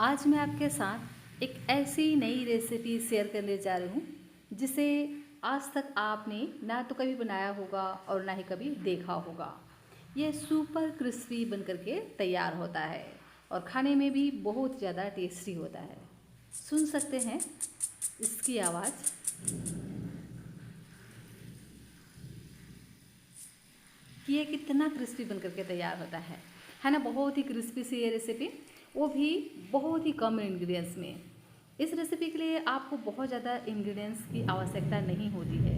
आज मैं आपके साथ एक ऐसी नई रेसिपी शेयर करने जा रही हूँ जिसे आज तक आपने ना तो कभी बनाया होगा और ना ही कभी देखा होगा। यह सुपर क्रिस्पी बनकर के तैयार होता है और खाने में भी बहुत ज़्यादा टेस्टी होता है। सुन सकते हैं इसकी आवाज़। कि ये कितना क्रिस्पी बनकर के तैयार होता है ना। बहुत ही क्रिस्पी सी ये रेसिपी, वो भी बहुत ही कम इंग्रेडिएंट्स में। इस रेसिपी के लिए आपको बहुत ज़्यादा इंग्रेडिएंट्स की आवश्यकता नहीं होती है।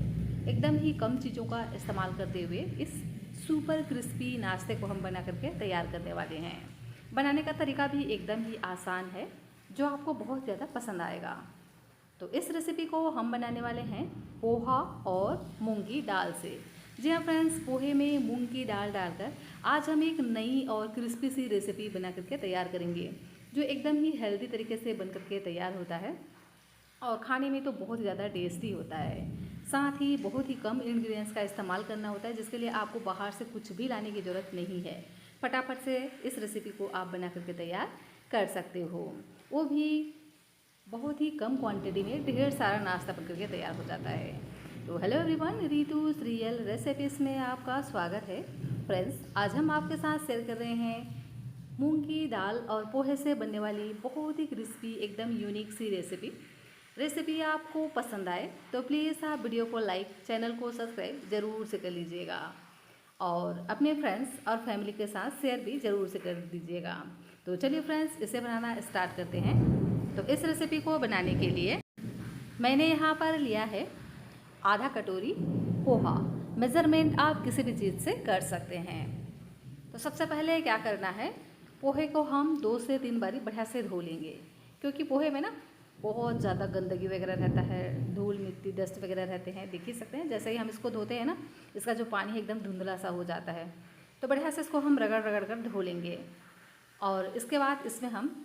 एकदम ही कम चीज़ों का इस्तेमाल करते हुए इस सुपर क्रिस्पी नाश्ते को हम बना करके तैयार करने वाले हैं। बनाने का तरीका भी एकदम ही आसान है, जो आपको बहुत ज़्यादा पसंद आएगा। तो इस रेसिपी को हम बनाने वाले हैं पोहा और मूंग की दाल से। जी हाँ फ्रेंड्स, पोहे में मूंग की दाल डालकर आज हम एक नई और क्रिस्पी सी रेसिपी बना करके तैयार करेंगे, जो एकदम ही हेल्दी तरीके से बन करके तैयार होता है और खाने में तो बहुत ज़्यादा टेस्टी होता है। साथ ही बहुत ही कम इंग्रेडिएंट्स का इस्तेमाल करना होता है, जिसके लिए आपको बाहर से कुछ भी लाने की ज़रूरत नहीं है। फटाफट से इस रेसिपी को आप बना करके तैयार कर सकते हो, वो भी बहुत ही कम क्वांटिटी में ढेर सारा नाश्ता बन करके तैयार हो जाता है। तो हेलो एवरीवन, रितुस रियल रेसिपीज़ में आपका स्वागत है। फ्रेंड्स, आज हम आपके साथ शेयर कर रहे हैं मूंग की दाल और पोहे से बनने वाली बहुत ही क्रिस्पी एकदम यूनिक सी रेसिपी आपको पसंद आए तो प्लीज़ आप वीडियो को लाइक, चैनल को सब्सक्राइब ज़रूर से कर लीजिएगा और अपने फ्रेंड्स और फैमिली के साथ शेयर भी ज़रूर से कर दीजिएगा। तो चलिए फ्रेंड्स, इसे बनाना स्टार्ट करते हैं। तो इस रेसिपी को बनाने के लिए मैंने यहाँ पर लिया है आधा कटोरी पोहा। मेज़रमेंट आप किसी भी चीज़ से कर सकते हैं। तो सबसे पहले क्या करना है, पोहे को हम 2 से 3 बारी बढ़िया से धो लेंगे, क्योंकि पोहे में ना बहुत ज़्यादा गंदगी वगैरह रहता है, धूल मिट्टी डस्ट वगैरह रहते हैं। देख ही सकते हैं, जैसे ही हम इसको धोते हैं ना, इसका जो पानी है एकदम धुंधला सा हो जाता है। तो बढ़िया से इसको हम रगड़ रगड़ कर धो लेंगे और इसके बाद इसमें हम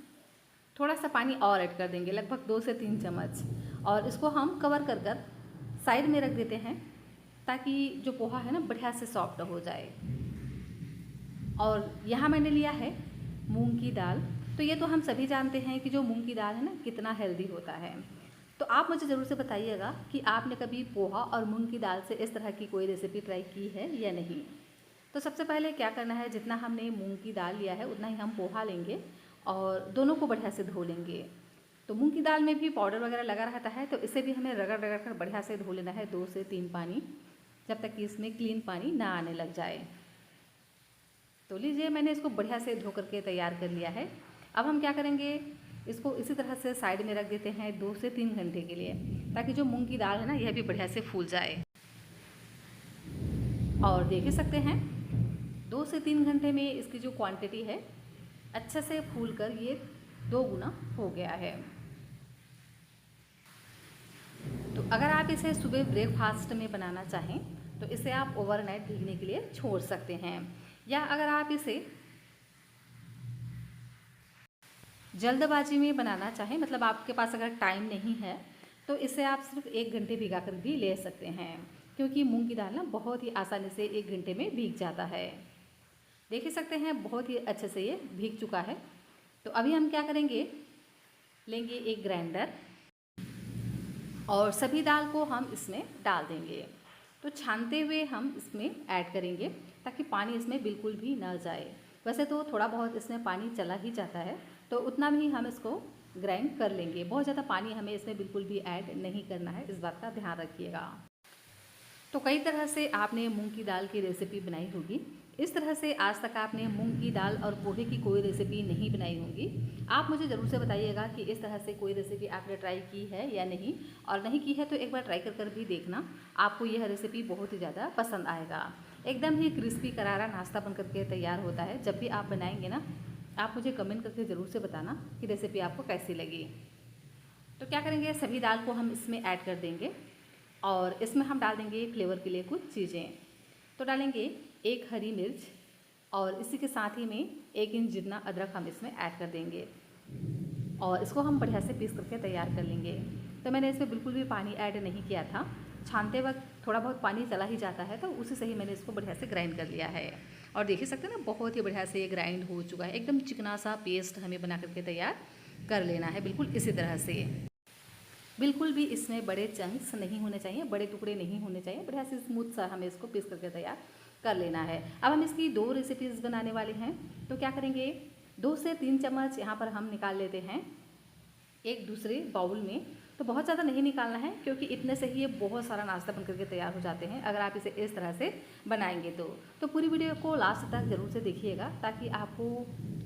थोड़ा सा पानी और ऐड कर देंगे, लगभग 2 से 3 चम्मच, और इसको हम कवर कर कर साइड में रख देते हैं, ताकि जो पोहा है ना बढ़िया से सॉफ्ट हो जाए। और यहाँ मैंने लिया है मूंग की दाल। तो ये तो हम सभी जानते हैं कि जो मूंग की दाल है ना कितना हेल्दी होता है। तो आप मुझे ज़रूर से बताइएगा कि आपने कभी पोहा और मूंग की दाल से इस तरह की कोई रेसिपी ट्राई की है या नहीं। तो सबसे पहले क्या करना है, जितना हमने मूंग की दाल लिया है उतना ही हम पोहा लेंगे और दोनों को बढ़िया से धो लेंगे। तो मूंग की दाल में भी पाउडर वगैरह लगा रहता है, तो इसे भी हमें रगड़ रगड़ कर बढ़िया से धो लेना है 2 से 3 पानी, जब तक कि इसमें क्लीन पानी ना आने लग जाए। तो लीजिए, मैंने इसको बढ़िया से धो करके तैयार कर लिया है। अब हम क्या करेंगे, इसको इसी तरह से साइड में रख देते हैं 2 से 3 घंटे के लिए, ताकि जो मूंग की दाल है ना यह भी बढ़िया से फूल जाए। और देख ही सकते हैं 2 से 3 घंटे में इसकी जो क्वांटिटी है अच्छे से फूल कर ये 2 गुना हो गया है। तो अगर आप इसे सुबह ब्रेकफास्ट में बनाना चाहें तो इसे आप ओवरनाइट भीगने के लिए छोड़ सकते हैं, या अगर आप इसे जल्दबाजी में बनाना चाहें, मतलब आपके पास अगर टाइम नहीं है, तो इसे आप सिर्फ 1 घंटे भिगा कर भी ले सकते हैं, क्योंकि मूंग की दाल ना बहुत ही आसानी से 1 घंटे में भीग जाता है। देख ही सकते हैं बहुत ही अच्छे से ये भीग चुका है। तो अभी हम क्या करेंगे, लेंगे एक ग्राइंडर और सभी दाल को हम इसमें डाल देंगे। तो छानते हुए हम इसमें ऐड करेंगे, ताकि पानी इसमें बिल्कुल भी ना जाए। वैसे तो थोड़ा बहुत इसमें पानी चला ही जाता है, तो उतना भी हम इसको ग्राइंड कर लेंगे। बहुत ज़्यादा पानी हमें इसमें बिल्कुल भी ऐड नहीं करना है, इस बात का ध्यान रखिएगा। तो कई तरह से आपने मूंग की दाल की रेसिपी बनाई होगी, इस तरह से आज तक आपने मूंग की दाल और पोहे की कोई रेसिपी नहीं बनाई होगी। आप मुझे ज़रूर से बताइएगा कि इस तरह से कोई रेसिपी आपने ट्राई की है या नहीं, और नहीं की है तो एक बार ट्राई कर भी देखना, आपको यह रेसिपी बहुत ही ज़्यादा पसंद आएगा। एकदम ही क्रिस्पी करारा नाश्ता बन करके तैयार होता है। जब भी आप बनाएंगे ना, आप मुझे कमेंट करके ज़रूर से बताना कि रेसिपी आपको कैसी लगी। तो क्या करेंगे, सभी दाल को हम इसमें ऐड कर देंगे और इसमें हम डाल देंगे फ्लेवर के लिए कुछ चीज़ें। तो डालेंगे 1 हरी मिर्च और इसी के साथ ही में 1 इंच जितना अदरक हम इसमें ऐड कर देंगे और इसको हम बढ़िया से पीस करके तैयार कर लेंगे। तो मैंने इसमें बिल्कुल भी पानी ऐड नहीं किया था, छानते वक्त थोड़ा बहुत पानी चला ही जाता है, तो उसी से ही मैंने इसको बढ़िया से ग्राइंड कर लिया है। और देख ही सकते हैं ना, बहुत ही बढ़िया से ये ग्राइंड हो चुका है। एकदम चिकना सा पेस्ट हमें बना करके तैयार कर लेना है, बिल्कुल इसी तरह से। बिल्कुल भी इसमें बड़े चंक्स नहीं होने चाहिए, बड़े टुकड़े नहीं होने चाहिए, बढ़िया से स्मूथ सा हमें इसको पीस करके तैयार कर लेना है। अब हम इसकी 2 रेसिपीज़ बनाने वाले हैं, तो क्या करेंगे, 2 से 3 चम्मच यहाँ पर हम निकाल लेते हैं एक दूसरे बाउल में। तो बहुत ज़्यादा नहीं निकालना है, क्योंकि इतने से ही ये बहुत सारा नाश्ता बन करके तैयार हो जाते हैं अगर आप इसे इस तरह से बनाएंगे तो पूरी वीडियो को लास्ट तक ज़रूर से देखिएगा, ताकि आपको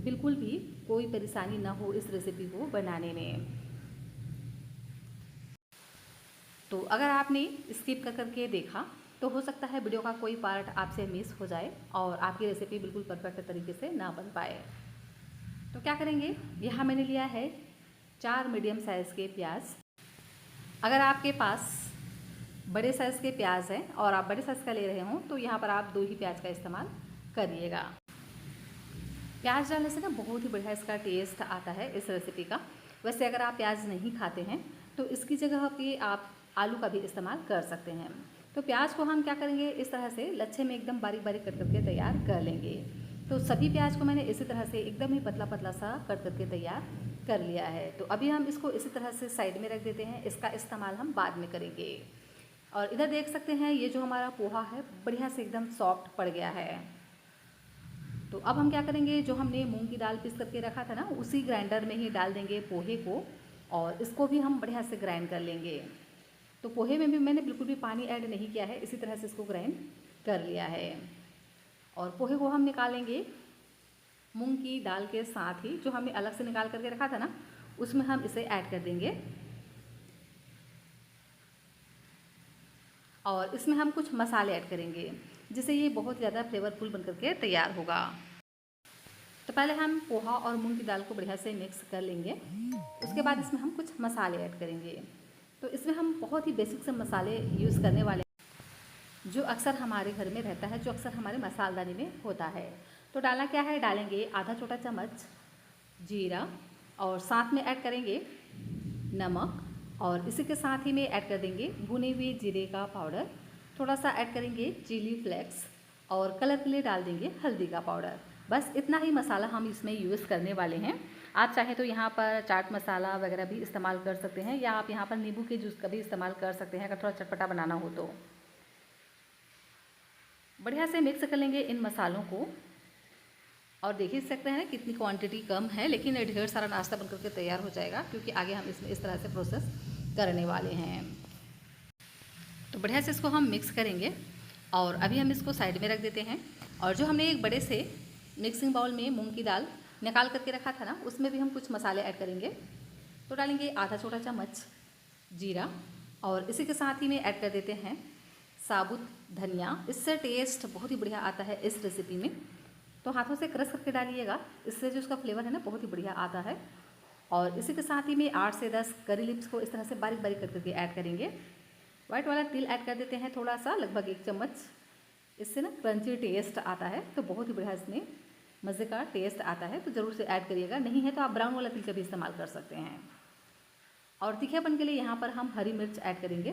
बिल्कुल भी कोई परेशानी ना हो इस रेसिपी को बनाने में। तो अगर आपने स्किप कर करके देखा तो हो सकता है वीडियो का कोई पार्ट आपसे मिस हो जाए और आपकी रेसिपी बिल्कुल परफेक्ट तरीके से ना बन पाए। तो क्या करेंगे, यहाँ मैंने लिया है 4 मीडियम साइज़ के प्याज। अगर आपके पास बड़े साइज़ के प्याज हैं और आप बड़े साइज़ का ले रहे हों तो यहाँ पर आप 2 ही प्याज का इस्तेमाल करिएगा। प्याज डालने से ना बहुत ही बढ़िया इसका टेस्ट आता है इस रेसिपी का। वैसे अगर आप प्याज नहीं खाते हैं तो इसकी जगह पे आप आलू का भी इस्तेमाल कर सकते हैं। तो प्याज को हम क्या करेंगे, इस तरह से लच्छे में एकदम बारीक बारीक कट करके तैयार कर लेंगे। तो सभी प्याज को मैंने इसी तरह से एकदम ही पतला पतला सा कट करके तैयार कर लिया है। तो अभी हम इसको इसी तरह से साइड में रख देते हैं, इसका इस्तेमाल हम बाद में करेंगे। और इधर देख सकते हैं ये जो हमारा पोहा है बढ़िया से एकदम सॉफ्ट पड़ गया है। तो अब हम क्या करेंगे, जो हमने मूंग की दाल पीस करके रखा था ना, उसी ग्राइंडर में ही डाल देंगे पोहे को और इसको भी हम बढ़िया से ग्राइंड कर लेंगे। तो पोहे में भी मैंने बिल्कुल भी पानी ऐड नहीं किया है, इसी तरह से इसको ग्राइंड कर लिया है। और पोहे को हम निकालेंगे मूंग की दाल के साथ ही, जो हमने अलग से निकाल करके रखा था ना, उसमें हम इसे ऐड कर देंगे। और इसमें हम कुछ मसाले ऐड करेंगे जिससे ये बहुत ज़्यादा फ्लेवरफुल बन करके तैयार होगा। तो पहले हम पोहा और मूंग की दाल को बढ़िया से मिक्स कर लेंगे। उसके बाद इसमें हम कुछ मसाले ऐड करेंगे। तो इसमें हम बहुत ही बेसिक से मसाले यूज़ करने वाले हैं, जो अक्सर हमारे घर में रहता है, जो अक्सर हमारे मसालदानी में होता है। तो डालना क्या है, डालेंगे आधा छोटा चम्मच जीरा और साथ में ऐड करेंगे नमक, और इसी के साथ ही में ऐड कर देंगे भुने हुए जीरे का पाउडर, थोड़ा सा ऐड करेंगे चिली फ्लेक्स और कलर के लिए डाल देंगे हल्दी का पाउडर। बस इतना ही मसाला हम इसमें यूज़ करने वाले हैं। आप चाहें तो यहाँ पर चाट मसाला वगैरह भी इस्तेमाल कर सकते हैं, या आप यहाँ पर नींबू के जूस का भी इस्तेमाल कर सकते हैं अगर थोड़ा चटपटा बनाना हो तो। बढ़िया से मिक्स कर लेंगे इन मसालों को। और देख ही सकते हैं कितनी क्वांटिटी कम है, लेकिन ढेर सारा नाश्ता बनकर के तैयार हो जाएगा, क्योंकि आगे हम इसमें इस तरह से प्रोसेस करने वाले हैं। तो बढ़िया से इसको हम मिक्स करेंगे और अभी हम इसको साइड में रख देते हैं। और जो हमने एक बड़े से मिक्सिंग बाउल में मूंग की दाल निकाल करके रखा था ना, उसमें भी हम कुछ मसाले ऐड करेंगे। तो डालेंगे आधा छोटा चम्मच जीरा और इसी के साथ ही में ऐड कर देते हैं साबुत धनिया। इससे टेस्ट बहुत ही बढ़िया आता है इस रेसिपी में। तो हाथों से क्रश करके डालिएगा, इससे जो उसका फ्लेवर है ना बहुत ही बढ़िया आता है। और इसी के साथ ही में 8 से 10 करी लिप्स को इस तरह से बारीक बारीक करके ऐड करेंगे। वाइट वाला तिल ऐड कर देते हैं थोड़ा सा, लगभग 1 चम्मच। इससे ना क्रंची टेस्ट आता है, तो बहुत ही बढ़िया इसमें मज़े का टेस्ट आता है, तो ज़रूर से ऐड करिएगा। नहीं है तो आप ब्राउन वाला तिल का भी इस्तेमाल कर सकते हैं। और तीखेपन के लिए यहाँ पर हम हरी मिर्च ऐड करेंगे।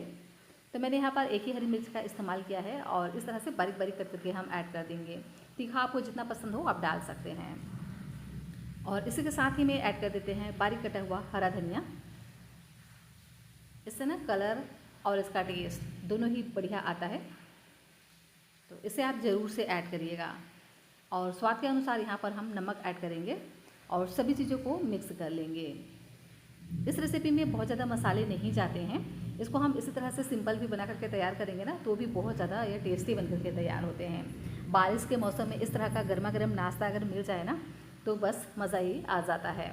तो मैंने यहाँ पर एक ही हरी मिर्च का इस्तेमाल किया है और इस तरह से बारीक बारीक करके हम ऐड कर देंगे। तीखा आपको जितना पसंद हो आप डाल सकते हैं। और इसी के साथ ही में ऐड कर देते हैं बारीक कटा हुआ हरा धनिया। इससे ना कलर और इसका टेस्ट दोनों ही बढ़िया आता है, तो इसे आप ज़रूर से ऐड करिएगा। और स्वाद के अनुसार यहाँ पर हम नमक ऐड करेंगे और सभी चीज़ों को मिक्स कर लेंगे। इस रेसिपी में बहुत ज़्यादा मसाले नहीं जाते हैं। इसको हम इसी तरह से सिंपल भी बना करके तैयार करेंगे ना, तो भी बहुत ज़्यादा ये टेस्टी बन करके तैयार होते हैं। बारिश के मौसम में इस तरह का गर्मा गर्म नाश्ता अगर मिल जाए ना, तो बस मज़ा ही आ जाता है।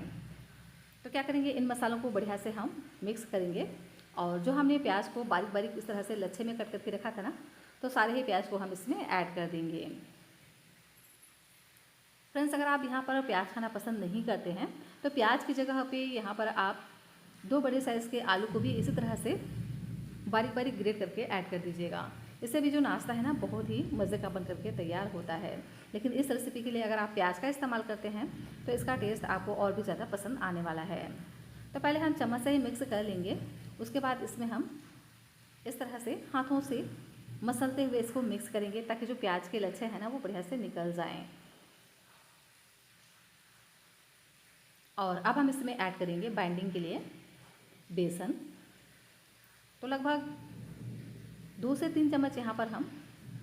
तो क्या करेंगे, इन मसालों को बढ़िया से हम मिक्स करेंगे। और जो हमने प्याज को बारीक बारीक इस तरह से लच्छे में कट करके रखा था ना, तो सारे ही प्याज को हम इसमें ऐड कर देंगे। फ्रेंड्स, अगर आप यहाँ पर प्याज खाना पसंद नहीं करते हैं तो प्याज की जगह पे यहाँ पर आप 2 बड़े साइज़ के आलू को भी इसी तरह से बारीक बारीक ग्रेट करके ऐड कर दीजिएगा। इससे भी जो नाश्ता है ना बहुत ही मज़े का बन करके तैयार होता है। लेकिन इस रेसिपी के लिए अगर आप प्याज का इस्तेमाल करते हैं तो इसका टेस्ट आपको और भी ज़्यादा पसंद आने वाला है। तो पहले हम चम्मच से ही मिक्स कर लेंगे। उसके बाद इसमें हम इस तरह से हाथों से मसलते हुए इसको मिक्स करेंगे, ताकि जो प्याज के लच्छे हैं ना वो बढ़िया से निकल जाएं। और अब हम इसमें ऐड करेंगे बाइंडिंग के लिए बेसन। तो लगभग 2 से 3 चम्मच यहाँ पर हम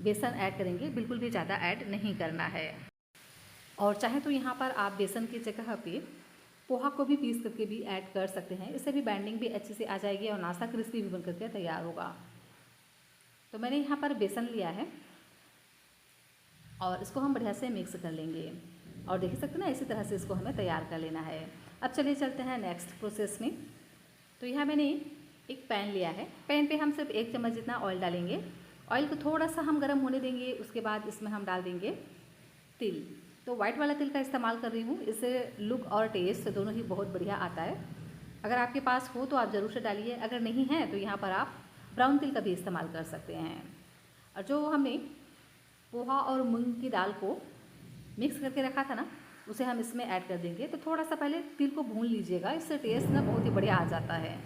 बेसन ऐड करेंगे, बिल्कुल भी ज़्यादा ऐड नहीं करना है। और चाहे तो यहाँ पर आप बेसन की जगह पे पोहा को भी पीस करके भी ऐड कर सकते हैं, इससे भी बाइंडिंग भी अच्छे से आ जाएगी और नाश्ता क्रिस्पी भी बन करके तैयार होगा। तो मैंने यहाँ पर बेसन लिया है और इसको हम बढ़िया से मिक्स कर लेंगे और देख सकते हैं ना, इसी तरह से इसको हमें तैयार कर लेना है। अब चलिए चलते हैं नेक्स्ट प्रोसेस में। तो यहाँ मैंने एक पैन लिया है, पैन पे हम सिर्फ 1 चम्मच जितना ऑयल डालेंगे। ऑयल को थोड़ा सा हम गर्म होने देंगे, उसके बाद इसमें हम डाल देंगे तिल। तो वाइट वाला तिल का इस्तेमाल कर रही हूँ, इससे लुक और टेस्ट दोनों ही बहुत बढ़िया आता है। अगर आपके पास हो तो आप ज़रूर से डालिए, अगर नहीं है तो यहाँ पर आप ब्राउन तिल का भी इस्तेमाल कर सकते हैं। और जो हमने पोहा और मूंग की दाल को मिक्स करके रखा था ना, उसे हम इसमें ऐड कर देंगे। तो थोड़ा सा पहले तिल को भून लीजिएगा, इससे टेस्ट ना बहुत ही बढ़िया आ जाता है।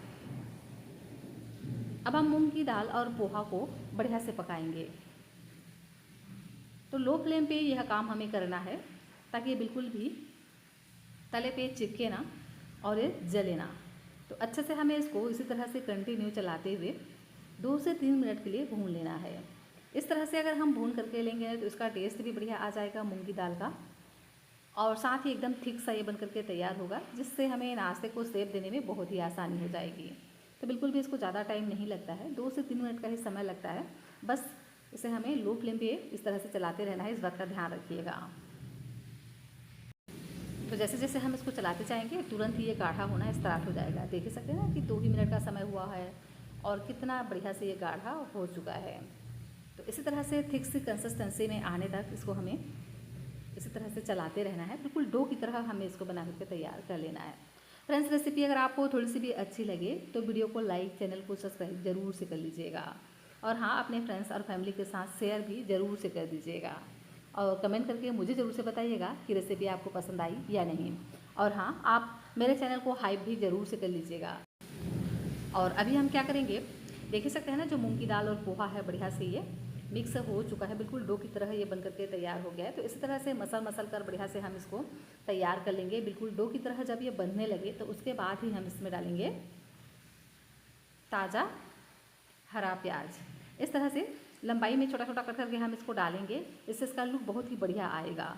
अब हम मूंग की दाल और पोहा को बढ़िया से पकाएंगे। तो लो फ्लेम पे यह काम हमें करना है ताकि ये बिल्कुल भी तले पे चिपके ना और ये जले ना। तो अच्छे से हमें इसको इसी तरह से कंटिन्यू चलाते हुए 2 से 3 मिनट के लिए भून लेना है। इस तरह से अगर हम भून करके लेंगे तो इसका टेस्ट भी बढ़िया आ जाएगा मूंग की दाल का, और साथ ही एकदम थिक सा ये बन करके तैयार होगा, जिससे हमें नाश्ते को शेप देने में बहुत ही आसानी हो जाएगी। तो बिल्कुल भी इसको ज़्यादा टाइम नहीं लगता है, 2 से 3 मिनट का ही समय लगता है। बस इसे हमें लो फ्लेम पे इस तरह से चलाते रहना है, इस बात का ध्यान रखिएगा। तो जैसे जैसे हम इसको चलाते जाएंगे तुरंत ही ये गाढ़ा होना स्टार्ट हो जाएगा। देख सकते हैं ना कि 2 ही मिनट का समय हुआ है और कितना बढ़िया से ये गाढ़ा हो चुका है। तो इसी तरह से थिक सी कंसिस्टेंसी में आने तक इसको हमें इसी तरह से चलाते रहना है, बिल्कुल डो की तरह हमें इसको बना करके तैयार कर लेना है। फ्रेंड्स, रेसिपी अगर आपको थोड़ी सी भी अच्छी लगे तो वीडियो को लाइक, चैनल को सब्सक्राइब जरूर से कर लीजिएगा, और हाँ, अपने फ्रेंड्स और फैमिली के साथ शेयर भी ज़रूर से कर दीजिएगा, और कमेंट करके मुझे ज़रूर से बताइएगा कि रेसिपी आपको पसंद आई या नहीं। और हाँ, आप मेरे चैनल को हाइप भी ज़रूर से कर लीजिएगा। और अभी हम क्या करेंगे, देख ही सकते हैं ना, जो मूंग की दाल और पोहा है बढ़िया से ये मिक्स हो चुका है, बिल्कुल डो की तरह ये बन करके तैयार हो गया है। तो इसी तरह से मसल कर बढ़िया से हम इसको तैयार कर लेंगे, बिल्कुल डो की तरह। जब ये बनने लगे तो उसके बाद ही हम इसमें डालेंगे ताज़ा हरा प्याज। इस तरह से लंबाई में छोटा छोटा कट करके हम इसको डालेंगे, इससे इसका लुक बहुत ही बढ़िया आएगा।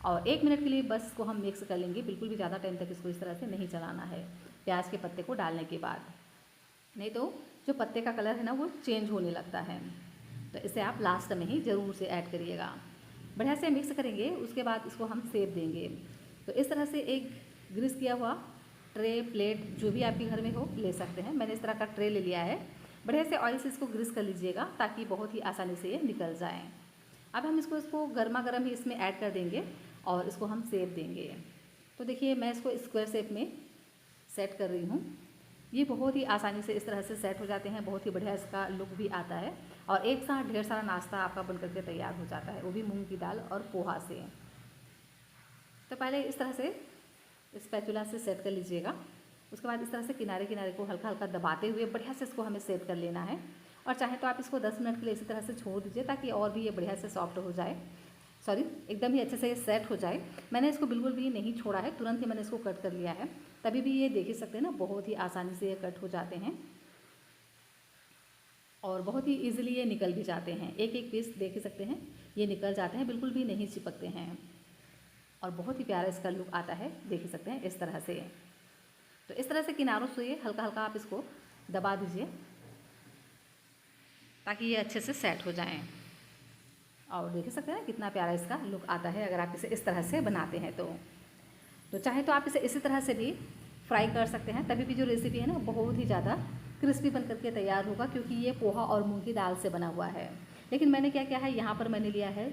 और 1 मिनट के लिए बस इसको हम मिक्स कर लेंगे, बिल्कुल भी ज़्यादा टाइम तक इसको इस तरह से नहीं चलाना है प्याज के पत्ते को डालने के बाद, नहीं तो जो पत्ते का कलर है ना वो चेंज होने लगता है। तो इसे आप लास्ट में ही ज़रूर से ऐड करिएगा। बढ़िया से मिक्स करेंगे, उसके बाद इसको हम सेक देंगे। तो इस तरह से एक ग्रीस किया हुआ ट्रे, प्लेट, जो भी आपके घर में हो ले सकते हैं। मैंने इस तरह का ट्रे ले लिया है। बढ़िया से ऑयल से इसको ग्रीस कर लीजिएगा ताकि बहुत ही आसानी से ये निकल जाए। अब हम इसको गर्मा गर्म ही इसमें ऐड कर देंगे और इसको हम सेक देंगे। तो देखिए, मैं इसको स्क्वायर शेप में सेट कर रही हूँ। ये बहुत ही आसानी से इस तरह से सेट हो जाते हैं, बहुत ही बढ़िया इसका लुक भी आता है, और एक साथ ढेर सारा नाश्ता आपका बन करके तैयार हो जाता है, वो भी मूंग की दाल और पोहा से। तो पहले इस तरह से स्पैचुला से सेट कर लीजिएगा। उसके बाद इस तरह से किनारे किनारे को हल्का हल्का दबाते हुए बढ़िया से इसको हमें सेट कर लेना है। और चाहे तो आप इसको 10 मिनट के लिए इसी तरह से छोड़ दीजिए ताकि और भी ये बढ़िया से सॉफ्ट हो जाए, एकदम ही अच्छे से ये सेट हो जाए। मैंने इसको बिल्कुल भी नहीं छोड़ा है, तुरंत ही मैंने इसको कट कर लिया है, तभी भी ये देख ही सकते हैं ना, बहुत ही आसानी से ये कट हो जाते हैं और बहुत ही ईजिली ये निकल भी जाते हैं। एक एक पीस देख ही सकते हैं ये निकल जाते हैं, बिल्कुल भी नहीं चिपकते हैं, और बहुत ही प्यारा इसका लुक आता है, देख ही सकते हैं इस तरह से। तो इस तरह से किनारों से हल्का हल्का आप इसको दबा दीजिए ताकि ये अच्छे से सेट हो जाएं। और देख सकते हैं कितना प्यारा इसका लुक आता है अगर आप इसे इस तरह से बनाते हैं तो चाहे तो आप इसे इसी तरह से भी फ्राई कर सकते हैं, तभी भी जो रेसिपी है ना बहुत ही ज़्यादा क्रिस्पी बन करके तैयार होगा, क्योंकि ये पोहा और मूंग की दाल से बना हुआ है। लेकिन मैंने क्या किया है, यहाँ पर मैंने लिया है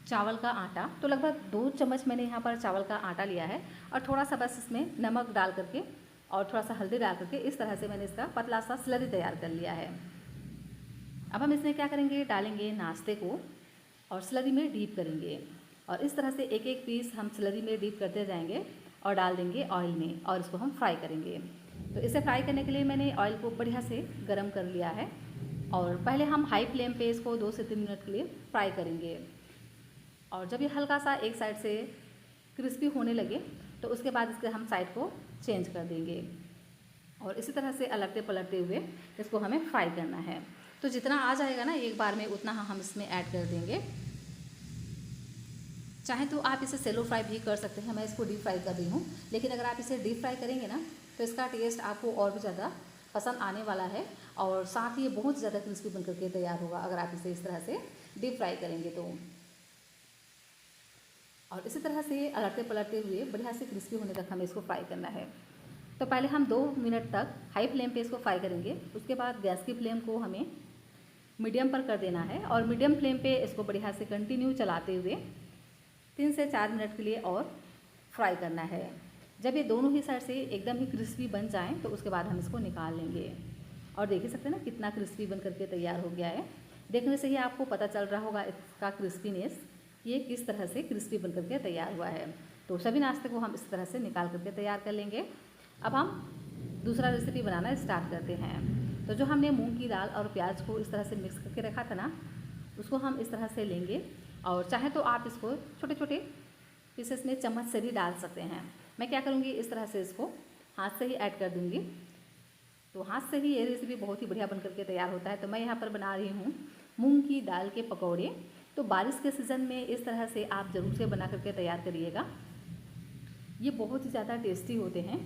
चावल का आटा। तो लगभग 2 चम्मच मैंने यहाँ पर चावल का आटा लिया है, और थोड़ा सा बस इसमें नमक डाल करके और थोड़ा सा हल्दी डाल करके इस तरह से मैंने इसका पतला सा स्लरी तैयार कर लिया है। अब हम इसमें क्या करेंगे, डालेंगे नाश्ते को और स्लरी में डीप करेंगे, और इस तरह से एक एक पीस हम स्लरी में डीप करते जाएंगे और डाल देंगे ऑयल में, और इसको हम फ्राई करेंगे। तो इसे फ्राई करने के लिए मैंने ऑयल को बढ़िया से गर्म कर लिया है, और पहले हम हाई फ्लेम पे इसको 2 से 3 मिनट के लिए फ्राई करेंगे। और जब ये हल्का सा एक साइड से क्रिस्पी होने लगे तो उसके बाद इसके हम साइड को चेंज कर देंगे और इसी तरह से अलटते पलटते हुए इसको हमें फ्राई करना है। तो जितना आ जाएगा ना एक बार में उतना हम इसमें ऐड कर देंगे। चाहे तो आप इसे सेलो फ्राई भी कर सकते हैं, मैं इसको डीप फ्राई कर रही हूँ, लेकिन अगर आप इसे डीप फ्राई करेंगे ना तो इसका टेस्ट आपको और भी ज़्यादा पसंद आने वाला है और साथ ही ये बहुत ज़्यादा क्रिस्पी बन करके तैयार होगा अगर आप इसे इस तरह से डीप फ्राई करेंगे तो। और इसी तरह से अलटते पलटते हुए बढ़िया से क्रिस्पी होने तक हमें इसको फ्राई करना है। तो पहले हम 2 मिनट तक हाई फ्लेम पे इसको फ्राई करेंगे, उसके बाद गैस की फ्लेम को हमें मीडियम पर कर देना है और मीडियम फ्लेम पे इसको बढ़िया से कंटिन्यू चलाते हुए 3 से 4 मिनट के लिए और फ्राई करना है। जब ये दोनों ही साइड से एकदम ही क्रिस्पी बन जाएं तो उसके बाद हम इसको निकाल लेंगे। और देख ही सकते हैं ना कितना क्रिस्पी बन करके तैयार हो गया है। देखने से ही आपको पता चल रहा होगा इसका क्रिस्पीनेस, ये किस तरह से क्रिस्पी बन करके तैयार हुआ है। तो सभी नाश्ते को हम इस तरह से निकाल करके तैयार कर लेंगे। अब हम दूसरा रेसिपी बनाना स्टार्ट करते हैं। तो जो हमने मूंग की दाल और प्याज को इस तरह से मिक्स करके रखा था ना, उसको हम इस तरह से लेंगे और चाहे तो आप इसको छोटे छोटे पीसेस में चम्मच से भी डाल सकते हैं। मैं क्या करूँगी, इस तरह से इसको हाथ से ही ऐड कर दूँगी। तो हाथ से ही ये रेसिपी बहुत ही बढ़िया बन करके तैयार होता है। तो मैं यहाँ पर बना रही हूँ मूंग की दाल के पकौड़े। तो बारिश के सीज़न में इस तरह से आप ज़रूर से बना करके तैयार करिएगा, ये बहुत ही ज़्यादा टेस्टी होते हैं।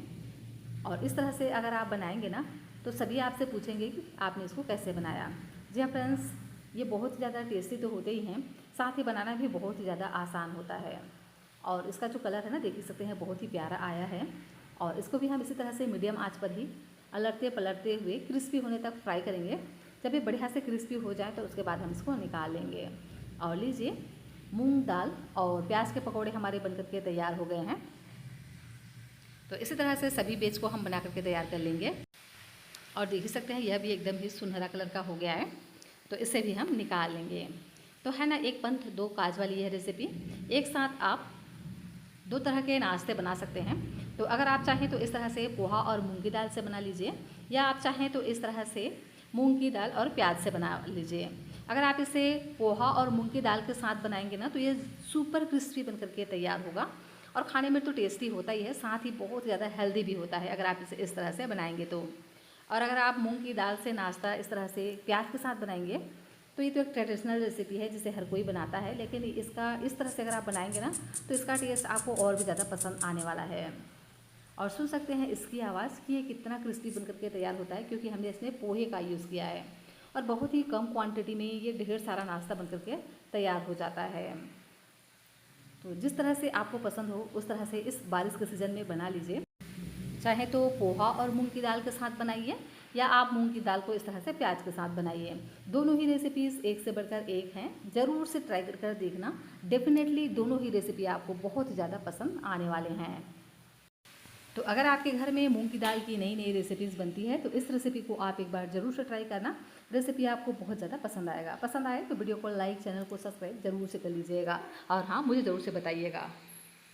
और इस तरह से अगर आप बनाएंगे ना तो सभी आपसे पूछेंगे कि आपने इसको कैसे बनाया। जी हाँ फ्रेंड्स, ये बहुत ही ज़्यादा टेस्टी तो होते ही हैं, साथ ही बनाना भी बहुत ही ज़्यादा आसान होता है। और इसका जो कलर है ना देख ही सकते हैं, बहुत ही प्यारा आया है। और इसको भी हम इसी तरह से मीडियम आंच पर ही अलटते पलटते हुए क्रिस्पी होने तक फ्राई करेंगे। जब ये बढ़िया से क्रिस्पी हो जाए तो उसके बाद हम इसको निकाल लेंगे। और लीजिए, मूंग दाल और प्याज के पकौड़े हमारे बनकर के तैयार हो गए हैं। तो इसी तरह से सभी बैच को हम बना करके तैयार कर लेंगे। और देख ही सकते हैं यह भी एकदम ही सुनहरा कलर का हो गया है, तो इसे भी हम निकाल लेंगे। तो है ना, एक पंथ दो काज वाली यह रेसिपी। एक साथ आप 2 तरह के नाश्ते बना सकते हैं। तो अगर आप चाहें तो इस तरह से पोहा और मूंग की दाल से बना लीजिए, या आप चाहें तो इस तरह से मूंग की दाल और प्याज से बना लीजिए। अगर आप इसे पोहा और मूंग की दाल के साथ बनाएंगे ना तो ये सुपर क्रिस्पी बन करके तैयार होगा और खाने में तो टेस्टी होता ही है, साथ ही बहुत ज़्यादा हेल्दी भी होता है अगर आप इसे इस तरह से बनाएंगे तो। और अगर आप मूंग की दाल से नाश्ता इस तरह से प्याज के साथ बनाएंगे तो ये तो एक ट्रेडिशनल रेसिपी है जिसे हर कोई बनाता है, लेकिन इसका इस तरह से अगर आप बनाएंगे ना तो इसका टेस्ट आपको और भी ज़्यादा पसंद आने वाला है। और सुन सकते हैं इसकी आवाज़ कि ये कितना क्रिस्पी बन करके तैयार होता है, क्योंकि हमने इसमें पोहे का यूज़ किया है और बहुत ही कम क्वांटिटी में ये ढेर सारा नाश्ता बन करके तैयार हो जाता है। तो जिस तरह से आपको पसंद हो उस तरह से इस बारिश के सीज़न में बना लीजिए। चाहे तो पोहा और मूंग की दाल के साथ बनाइए, या आप मूंग की दाल को इस तरह से प्याज के साथ बनाइए। दोनों ही रेसिपीज़ एक से बढ़कर एक हैं, ज़रूर से ट्राई कर देखना। डेफिनेटली दोनों ही रेसिपी आपको बहुत ज़्यादा पसंद आने वाले हैं। तो अगर आपके घर में मूंग की दाल की नई नई रेसिपीज़ बनती है तो इस रेसिपी को आप एक बार ज़रूर से ट्राई करना। रेसिपी आपको बहुत ज़्यादा पसंद आएगा। पसंद आए तो वीडियो को लाइक, चैनल को सब्सक्राइब ज़रूर से कर लीजिएगा और हाँ, मुझे ज़रूर से बताइएगा।